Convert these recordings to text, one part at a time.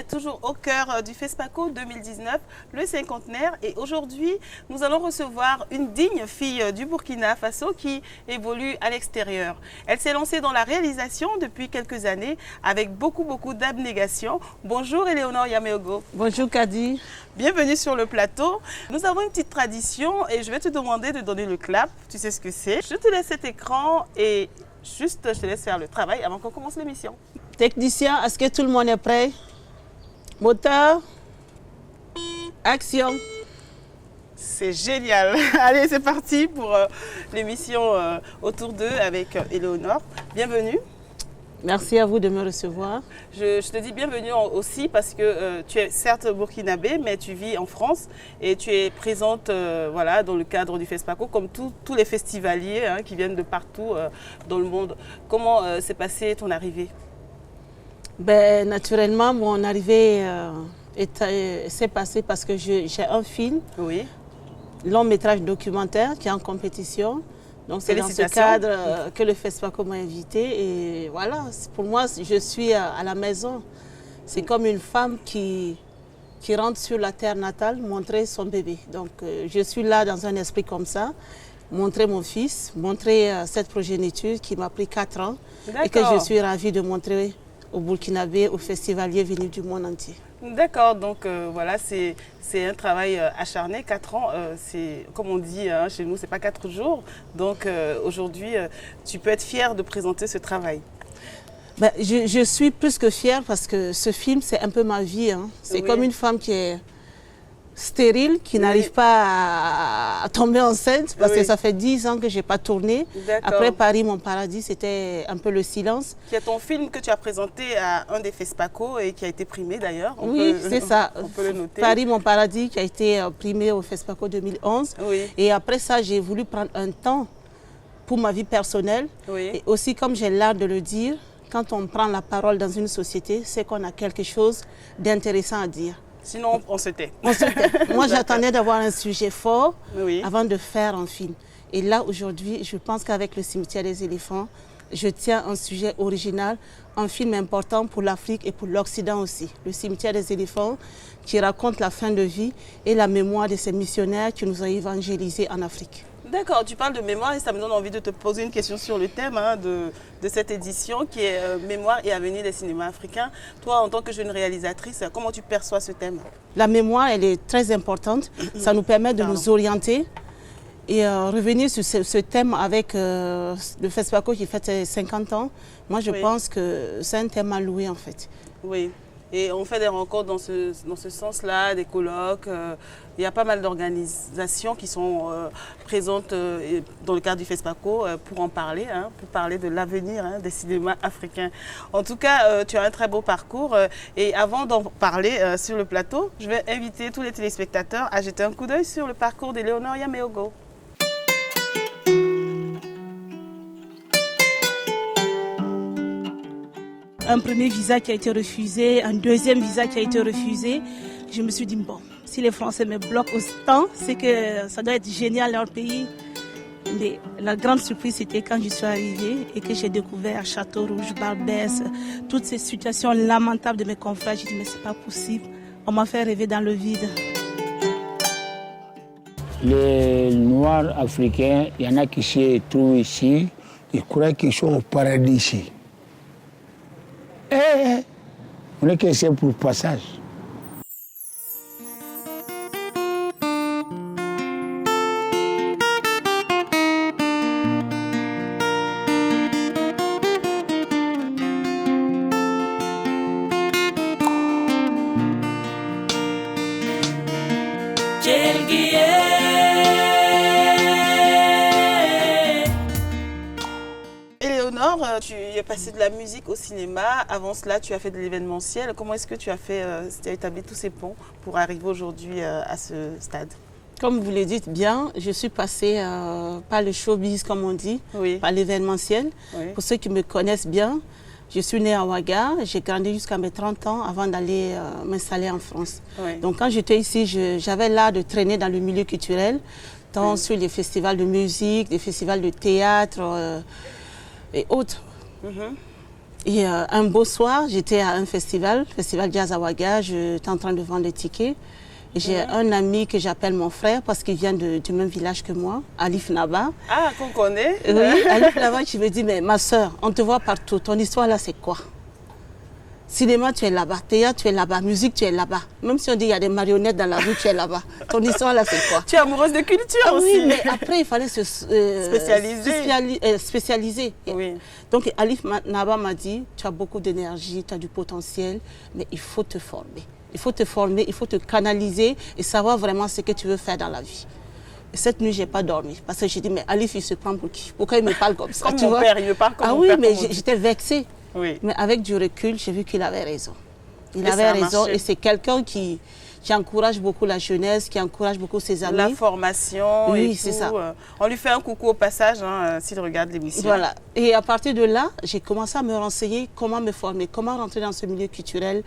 est toujours au cœur du FESPACO 2019, le cinquantenaire. Et aujourd'hui, nous allons recevoir une digne fille du Burkina Faso qui évolue à l'extérieur. Elle s'est lancée dans la réalisation depuis quelques années avec beaucoup d'abnégation. Bonjour Éléonore Yameogo. Bonjour Kadi. Bienvenue sur le plateau. Nous avons une petite tradition et je vais te demander de donner le clap. Tu sais ce que c'est. Je te laisse cet écran et juste je te laisse faire le travail avant qu'on commence l'émission. Technicien, est-ce que tout le monde est prêt? Moteur, action. C'est génial. Allez, c'est parti pour l'émission Autour d'eux avec Éléonore. Bienvenue. Merci à vous de me recevoir. Je te dis bienvenue aussi parce que tu es certes burkinabé, mais tu vis en France et tu es présente voilà, dans le cadre du FESPACO comme tous les festivaliers qui viennent de partout dans le monde. Comment s'est passée ton arrivée? Ben, naturellement, mon arrivée s'est passée parce que j'ai un film, oui, long métrage documentaire qui est en compétition. Donc c'est dans ce cadre que le FESPACO m'a invité et voilà, pour moi je suis à la maison. C'est comme une femme qui rentre sur la terre natale montrer son bébé. Donc je suis là dans un esprit comme ça, montrer mon fils, montrer cette progéniture qui m'a pris 4 ans et que je suis ravie de montrer aux Burkinabés, aux festivaliers venus du monde entier. D'accord, donc voilà, c'est un travail acharné, 4 ans, c'est comme on dit chez nous, c'est pas 4 jours. Donc aujourd'hui, tu peux être fière de présenter ce travail. Ben, je suis plus que fière parce que ce film, c'est un peu ma vie. C'est comme une femme qui est stérile, qui n'arrive pas à tomber enceinte parce que ça fait 10 ans que je n'ai pas tourné. Après Paris, mon paradis, c'était un peu le silence. Qui est ton film que tu as présenté à un des FESPACO et qui a été primé d'ailleurs. Oui, c'est ça. On peut le noter. Paris, mon paradis, qui a été primé au FESPACO 2011. Oui. Et après ça, j'ai voulu prendre un temps pour ma vie personnelle. Oui. Et aussi, comme j'ai l'art de le dire, quand on prend la parole dans une société, c'est qu'on a quelque chose d'intéressant à dire. Sinon, on se tait. Moi, j'attendais d'avoir un sujet fort avant de faire un film. Et là, aujourd'hui, je pense qu'avec le cimetière des éléphants, je tiens un sujet original, un film important pour l'Afrique et pour l'Occident aussi. Le cimetière des éléphants qui raconte la fin de vie et la mémoire de ces missionnaires qui nous ont évangélisés en Afrique. D'accord, tu parles de mémoire et ça me donne envie de te poser une question sur le thème de cette édition qui est Mémoire et avenir des cinémas africains. Toi, en tant que jeune réalisatrice, comment tu perçois ce thème? La mémoire, elle est très importante. Ça nous permet de nous orienter et revenir sur ce thème avec le FESPACO qui fête ses 50 ans. Moi, je pense que c'est un thème à louer en fait. Oui. Et on fait des rencontres dans ce sens-là, des colloques. Il y a pas mal d'organisations qui sont présentes dans le cadre du FESPACO pour en parler, pour parler de l'avenir des cinémas africains. En tout cas, tu as un très beau parcours. Et avant d'en parler sur le plateau, je vais inviter tous les téléspectateurs à jeter un coup d'œil sur le parcours d'Éléonore Yameogo. Un premier visa qui a été refusé, un deuxième visa qui a été refusé. Je me suis dit, bon, si les Français me bloquent autant, c'est que ça doit être génial leur pays. Mais la grande surprise, c'était quand je suis arrivée et que j'ai découvert Château-Rouge, Barbès, toutes ces situations lamentables de mes confrères. J'ai dit, mais c'est pas possible. On m'a fait rêver dans le vide. Les Noirs africains, il y en a qui se trouvent ici, ils croient qu'ils sont au paradis ici. On est que c'est pour le passage. Tu es passé de la musique au cinéma. Avant cela, tu as fait de l'événementiel. Comment est-ce que tu as fait, tu as établi tous ces ponts pour arriver aujourd'hui à ce stade? Comme vous le dites bien, je suis passée par le showbiz, comme on dit, par l'événementiel. Pour ceux qui me connaissent bien, je suis née à Ouaga. J'ai grandi jusqu'à mes 30 ans avant d'aller m'installer en France. Donc quand j'étais ici, j'avais l'art de traîner dans le milieu culturel, tant sur les festivals de musique, des festivals de théâtre et autres. Et un beau soir, j'étais à un festival Jazz à Ouaga, j'étais en train de vendre des tickets. J'ai un ami que j'appelle mon frère parce qu'il vient du même village que moi, Alif Naba. Ah, qu'on connaît. Oui, Alif Naba, tu me dis, mais ma soeur, on te voit partout, ton histoire là, c'est quoi? Cinéma, tu es là-bas. Théâtre, tu es là-bas. Musique, tu es là-bas. Même si on dit qu'il y a des marionnettes dans la rue, tu es là-bas. Ton histoire là, c'est quoi? Tu es amoureuse de culture aussi. Oui, mais après, il fallait se spécialiser. Oui. Donc, Alif Naba m'a dit, tu as beaucoup d'énergie, tu as du potentiel, mais il faut te former. Il faut te former, il faut te canaliser et savoir vraiment ce que tu veux faire dans la vie. Et cette nuit, je n'ai pas dormi parce que j'ai dit, mais Alif, il se prend pour qui? Pourquoi il me parle comme ça? Comme mon père, il me parle comme mon père. Ah oui, mais j'étais vexée. Oui. Mais avec du recul, j'ai vu qu'il avait raison. Il avait raison et c'est quelqu'un qui encourage beaucoup la jeunesse, qui encourage beaucoup ses amis. La formation, oui, c'est ça. On lui fait un coucou au passage s'il regarde l'émission. Voilà. Et à partir de là, j'ai commencé à me renseigner comment me former, comment rentrer dans ce milieu culturel,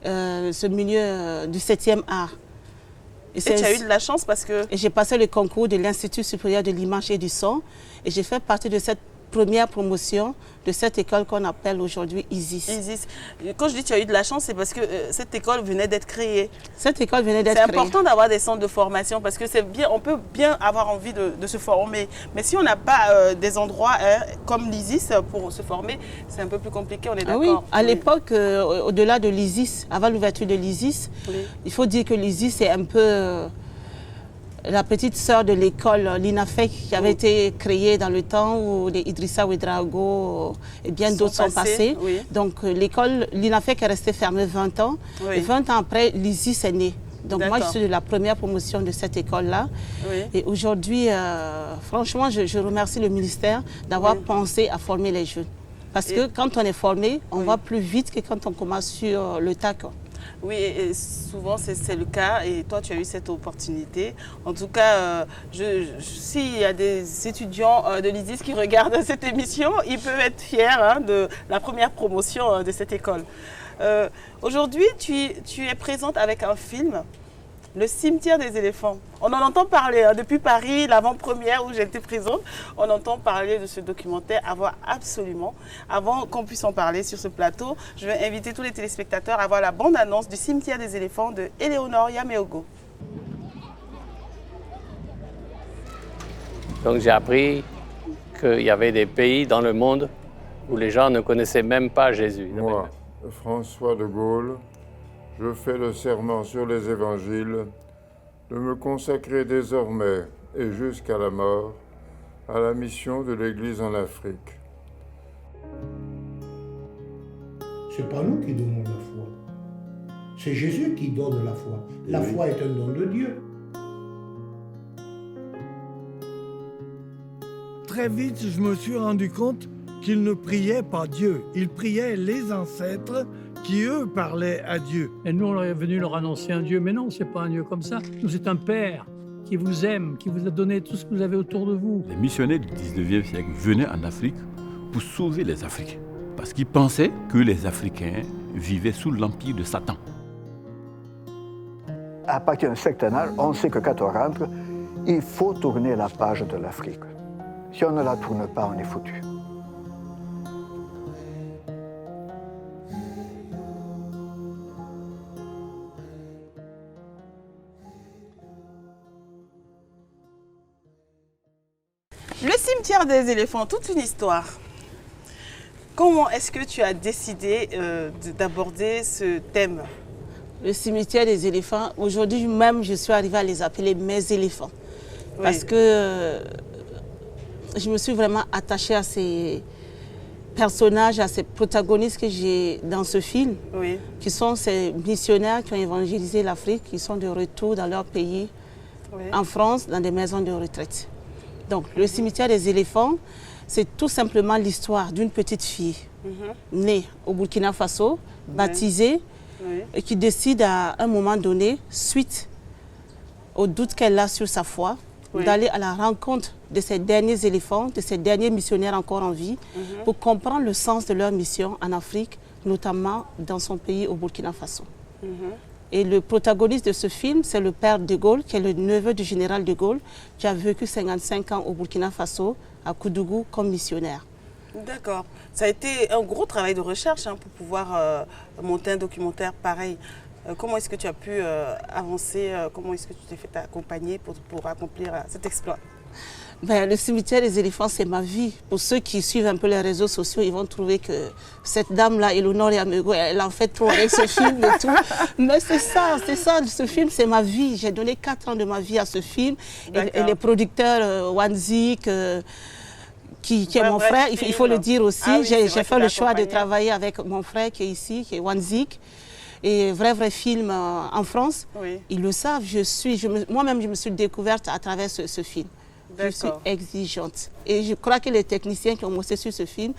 ce milieu du 7e art. Et tu as eu de la chance parce que... Et j'ai passé le concours de l'Institut supérieur de l'image et du son et j'ai fait partie de cette première promotion de cette école qu'on appelle aujourd'hui ISIS. ISIS. Quand je dis que tu as eu de la chance, c'est parce que cette école venait d'être créée. Cette école venait d'être créée. C'est important d'avoir des centres de formation parce que c'est bien, on peut bien avoir envie de se former. Mais si on n'a pas des endroits comme l'ISIS pour se former, c'est un peu plus compliqué, on est d'accord. Oui, à l'époque, au-delà de l'ISIS, avant l'ouverture de l'ISIS, il faut dire que l'ISIS est un peu... la petite sœur de l'école, l'INAFEC, qui avait été créée dans le temps où les Idrissa Ouedraogo et bien d'autres sont passés. Oui. Donc l'école, l'INAFEC est restée fermée 20 ans. Oui. Et 20 ans après, l'ISIS est né. Donc moi, je suis de la première promotion de cette école-là. Oui. Et aujourd'hui, franchement, je remercie le ministère d'avoir pensé à former les jeunes. Parce que quand on est formé, on va plus vite que quand on commence sur le tas. Oui, et souvent c'est le cas et toi tu as eu cette opportunité. En tout cas, s'il y a des étudiants de l'ISIS qui regardent cette émission, ils peuvent être fiers de la première promotion de cette école. Aujourd'hui, tu es présente avec un film, Le cimetière des éléphants. On en entend parler depuis Paris, l'avant-première où j'étais présente. On entend parler de ce documentaire avant qu'on puisse en parler sur ce plateau. Je vais inviter tous les téléspectateurs à voir la bande-annonce du cimetière des éléphants de Éléonore Yameogo. Donc j'ai appris qu'il y avait des pays dans le monde où les gens ne connaissaient même pas Jésus. Moi, François de Gaulle, je fais le serment sur les évangiles de me consacrer désormais et jusqu'à la mort à la mission de l'Église en Afrique. Ce n'est pas nous qui donnons la foi. C'est Jésus qui donne la foi. La foi est un don de Dieu. Très vite, je me suis rendu compte qu'il ne priait pas Dieu. Il priait les ancêtres qui, eux, parlaient à Dieu. Et nous, on est venu leur annoncer un Dieu. Mais non, ce n'est pas un Dieu comme ça. Nous, c'est un Père qui vous aime, qui vous a donné tout ce que vous avez autour de vous. Les missionnaires du 19e siècle venaient en Afrique pour sauver les Africains. Parce qu'ils pensaient que les Africains vivaient sous l'empire de Satan. À partir d'un certain âge, on sait que quand on rentre, il faut tourner la page de l'Afrique. Si on ne la tourne pas, on est foutu. Le cimetière des éléphants, toute une histoire. Comment est-ce que tu as décidé d'aborder ce thème? Le cimetière des éléphants, aujourd'hui même, je suis arrivée à les appeler mes éléphants. Oui. Parce que je me suis vraiment attachée à ces personnages, à ces protagonistes que j'ai dans ce film, oui, qui sont ces missionnaires qui ont évangélisé l'Afrique, qui sont de retour dans leur pays, oui, en France, dans des maisons de retraite. Donc, le cimetière des éléphants, c'est tout simplement l'histoire d'une petite fille née au Burkina Faso, baptisée, et qui décide à un moment donné, suite au doute qu'elle a sur sa foi, d'aller à la rencontre de ces derniers éléphants, de ces derniers missionnaires encore en vie, pour comprendre le sens de leur mission en Afrique, notamment dans son pays au Burkina Faso. Et le protagoniste de ce film, c'est le père de Gaulle, qui est le neveu du général de Gaulle, qui a vécu 55 ans au Burkina Faso, à Koudougou, comme missionnaire. D'accord. Ça a été un gros travail de recherche pour pouvoir monter un documentaire pareil. Comment est-ce que tu as pu avancer? Comment est-ce que tu t'es fait accompagner pour accomplir cet exploit? Ben, le cimetière des éléphants, c'est ma vie. Pour ceux qui suivent un peu les réseaux sociaux, ils vont trouver que cette dame-là, Eleonore Yamego, elle en fait trop avec ce film et tout. Mais c'est ça, ce film, c'est ma vie. J'ai donné 4 ans de ma vie à ce film. Et les producteurs, Wanzik, qui est mon frère, il faut le dire aussi. Oui, j'ai fait le choix de travailler avec mon frère qui est ici, qui est Wanzik. Et vrai film en France. Oui. Ils le savent, moi-même, je me suis découverte à travers ce film. Je suis exigeante. Et je crois que les techniciens qui ont bossé sur ce film,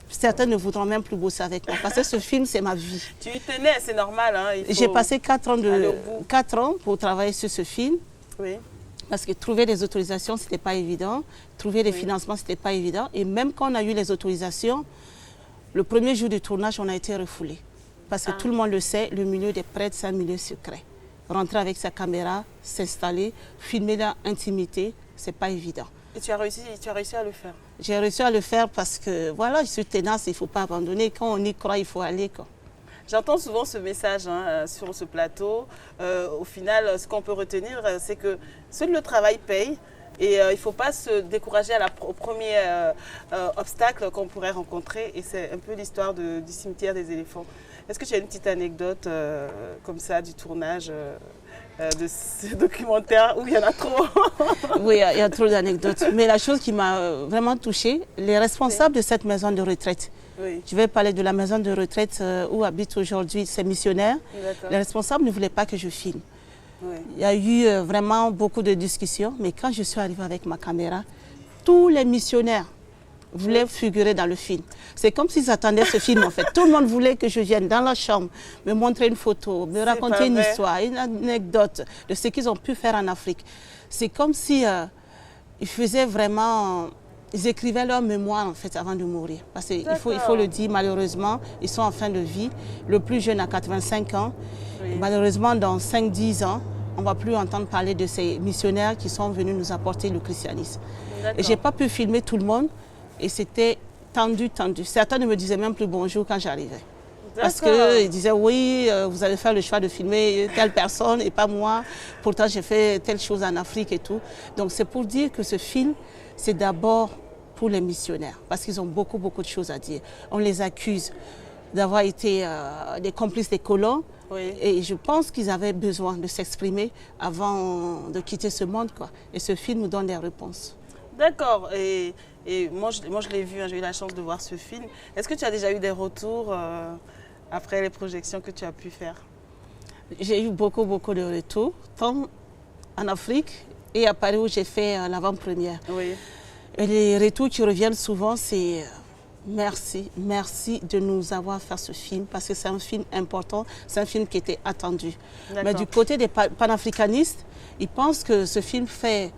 certains ne voudront même plus bosser avec moi. Parce que ce film, c'est ma vie. Tu y tenais, c'est normal. J'ai passé 4 ans pour travailler sur ce film. Oui. Parce que trouver des autorisations, ce n'était pas évident. Trouver des financements, ce n'était pas évident. Et même quand on a eu les autorisations, le premier jour du tournage, on a été refoulé. Parce que tout le monde le sait, le milieu des prêtres, c'est un milieu secret. Rentrer avec sa caméra, s'installer, filmer l'intimité, c'est pas évident. Et tu as réussi à le faire? J'ai réussi à le faire parce que, voilà, je suis tenace, il ne faut pas abandonner. Quand on y croit, il faut aller, quoi. J'entends souvent ce message sur ce plateau. Au final, ce qu'on peut retenir, c'est que seul le travail paye. Et il ne faut pas se décourager au premier obstacle qu'on pourrait rencontrer. Et c'est un peu l'histoire du cimetière des éléphants. Est-ce que tu as une petite anecdote comme ça du tournage de ce documentaire où il y en a trop? Oui, il y a trop d'anecdotes. Mais la chose qui m'a vraiment touchée, les responsables de cette maison de retraite, je vais parler de la maison de retraite où habitent aujourd'hui ces missionnaires, les responsables ne voulaient pas que je filme. Oui. Il y a eu vraiment beaucoup de discussions, mais quand je suis arrivée avec ma caméra, tous les missionnaires voulaient figurer dans le film. C'est comme s'ils attendaient ce film en fait. Tout le monde voulait que je vienne dans la chambre, me montrer une photo, me raconter une histoire, une anecdote de ce qu'ils ont pu faire en Afrique. C'est comme si ils faisaient vraiment... Ils écrivaient leur mémoire en fait avant de mourir. Parce qu'il faut le dire, malheureusement, ils sont en fin de vie. Le plus jeune a 85 ans. Oui. Malheureusement, dans 5-10 ans, on ne va plus entendre parler de ces missionnaires qui sont venus nous apporter le christianisme. Et je n'ai pas pu filmer tout le monde. Et c'était tendu. Certains ne me disaient même plus bonjour quand j'arrivais. Parce qu'ils disaient, oui, vous allez faire le choix de filmer telle personne et pas moi. Pourtant, j'ai fait telle chose en Afrique et tout. Donc, c'est pour dire que ce film, c'est d'abord pour les missionnaires. Parce qu'ils ont beaucoup de choses à dire. On les accuse d'avoir été des complices des colons. Oui. Et je pense qu'ils avaient besoin de s'exprimer avant de quitter ce monde, quoi. Et ce film nous donne des réponses. D'accord. Et moi, je l'ai vu, j'ai eu la chance de voir ce film. Est-ce que tu as déjà eu des retours après les projections que tu as pu faire? J'ai eu beaucoup de retours, tant en Afrique et à Paris où j'ai fait l'avant-première. Oui. Et les retours qui reviennent souvent, c'est merci de nous avoir fait ce film parce que c'est un film important, c'est un film qui était attendu. Mais du côté des panafricanistes, ils pensent que ce film fait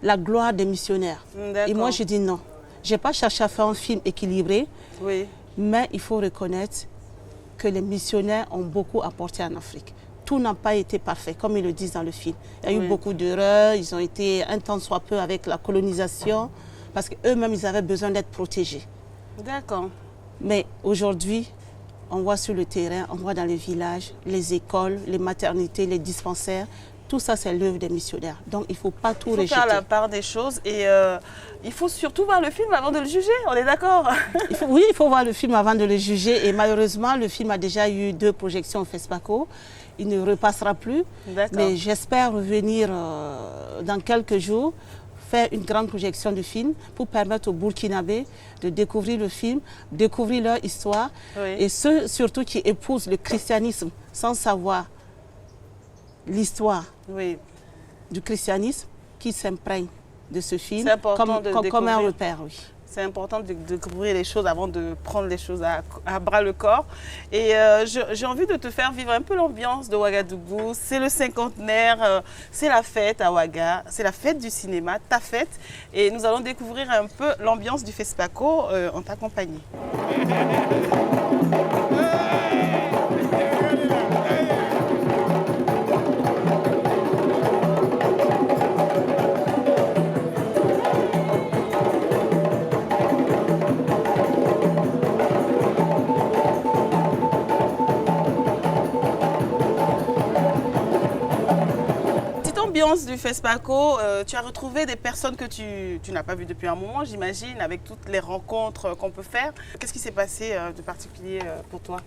la gloire des missionnaires. Et moi, je dis non. Je n'ai pas cherché à faire un film équilibré, mais il faut reconnaître que les missionnaires ont beaucoup apporté en Afrique. Tout n'a pas été parfait, comme ils le disent dans le film. Il y a eu beaucoup d'erreurs, ils ont été un tant soit peu avec la colonisation, parce qu'eux-mêmes, ils avaient besoin d'être protégés. D'accord. Mais aujourd'hui, on voit sur le terrain, on voit dans les villages, les écoles, les maternités, les dispensaires. Tout ça, c'est l'œuvre des missionnaires. Donc, il ne faut pas tout rejeter. Il faut faire la part des choses et il faut surtout voir le film avant de le juger, on est d'accord? Oui, il faut voir le film avant de le juger. Et malheureusement, le film a déjà eu 2 projections au FESPACO. Il ne repassera plus. Mais j'espère revenir dans quelques jours, faire une grande projection du film pour permettre aux Burkinabés de découvrir le film, découvrir leur histoire. Et ceux surtout qui épousent le christianisme sans savoir l'histoire du christianisme, qui s'imprègne de ce film comme un repère. Oui. C'est important de découvrir les choses avant de prendre les choses à bras le corps. Et j'ai envie de te faire vivre un peu l'ambiance de Ouagadougou. C'est le 50aire, c'est la fête à Ouaga, c'est la fête du cinéma, ta fête. Et nous allons découvrir un peu l'ambiance du FESPACO en ta compagnie. séance du FESPACO, tu as retrouvé des personnes que tu n'as pas vues depuis un moment, j'imagine, avec toutes les rencontres qu'on peut faire. Qu'est-ce qui s'est passé de particulier pour toi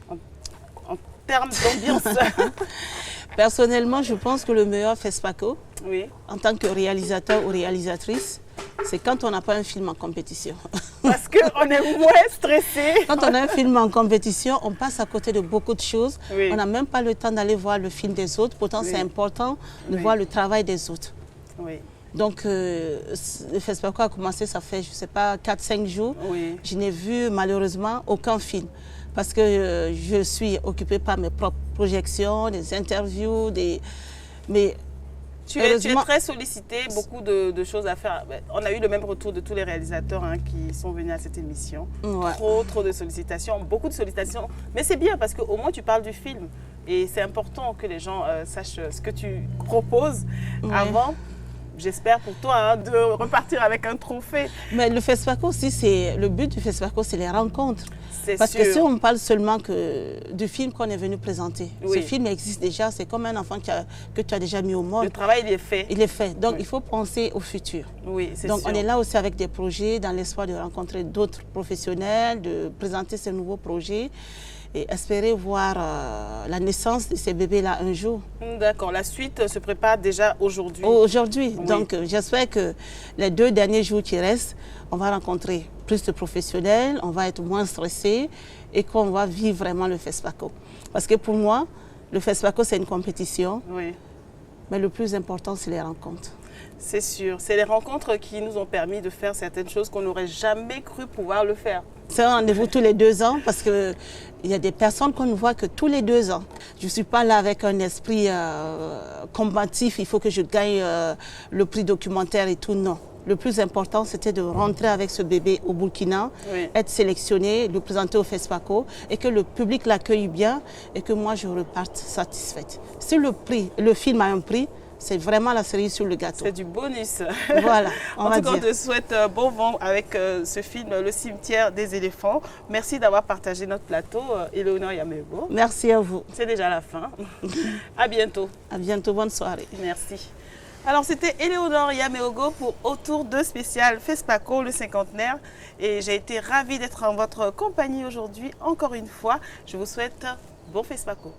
en termes d'ambiance? Personnellement, je pense que le meilleur FESPACO, oui, en tant que réalisateur ou réalisatrice, c'est quand on n'a pas un film en compétition. Parce qu'on est moins stressé. Quand on a un film en compétition, on passe à côté de beaucoup de choses. Oui. On n'a même pas le temps d'aller voir le film des autres. Pourtant, c'est important de voir le travail des autres. Oui. Donc, le FESPACO a commencé, ça fait, je ne sais pas, 4-5 jours. Oui. Je n'ai vu malheureusement aucun film. Parce que je suis occupée par mes propres projections, des interviews, mais tu es très sollicité, beaucoup de choses à faire. On a eu le même retour de tous les réalisateurs qui sont venus à cette émission. Ouais. Trop de sollicitations, beaucoup de sollicitations. Mais c'est bien parce qu'au moins tu parles du film. Et c'est important que les gens sachent ce que tu proposes avant. J'espère pour toi de repartir avec un trophée. Mais le FESPACO aussi, le but du FESPACO, c'est les rencontres. Parce sûr. que si on parle seulement du film qu'on est venu présenter, oui, ce film existe déjà, c'est comme un enfant que tu as déjà mis au monde. Le travail, il est fait. Il est fait. Donc, oui, il faut penser au futur. Oui, c'est Donc, sûr. on est là aussi avec des projets dans l'espoir de rencontrer d'autres professionnels, de présenter ces nouveaux projets et espérer voir la naissance de ces bébés-là un jour. D'accord. La suite se prépare déjà aujourd'hui. Aujourd'hui. Oui. Donc, j'espère que les 2 derniers jours qui restent, on va rencontrer plus de professionnels, on va être moins stressé et qu'on va vivre vraiment le FESPACO. Parce que pour moi, le FESPACO, c'est une compétition, oui, mais le plus important, c'est les rencontres. C'est sûr. C'est les rencontres qui nous ont permis de faire certaines choses qu'on n'aurait jamais cru pouvoir le faire. C'est un rendez-vous tous les 2 ans parce qu'il y a des personnes qu'on ne voit que tous les 2 ans. Je ne suis pas là avec un esprit combatif, il faut que je gagne le prix documentaire et tout, non. Le plus important, c'était de rentrer avec ce bébé au Burkina, oui, être sélectionné, le présenter au FESPACO et que le public l'accueille bien et que moi, je reparte satisfaite. Si le film a un prix, c'est vraiment la cerise sur le gâteau. C'est du bonus. Voilà, on va en tout cas, dire. on te souhaite bon vent avec ce film, Le cimetière des éléphants. Merci d'avoir partagé notre plateau, Éléonore Yaméogo. Merci à vous. C'est déjà la fin. À bientôt. À bientôt, bonne soirée. Merci. Alors, c'était Éléonore Yaméogo pour Autour de spécial FESPACO, le cinquantenaire. Et j'ai été ravie d'être en votre compagnie aujourd'hui, encore une fois. Je vous souhaite bon FESPACO.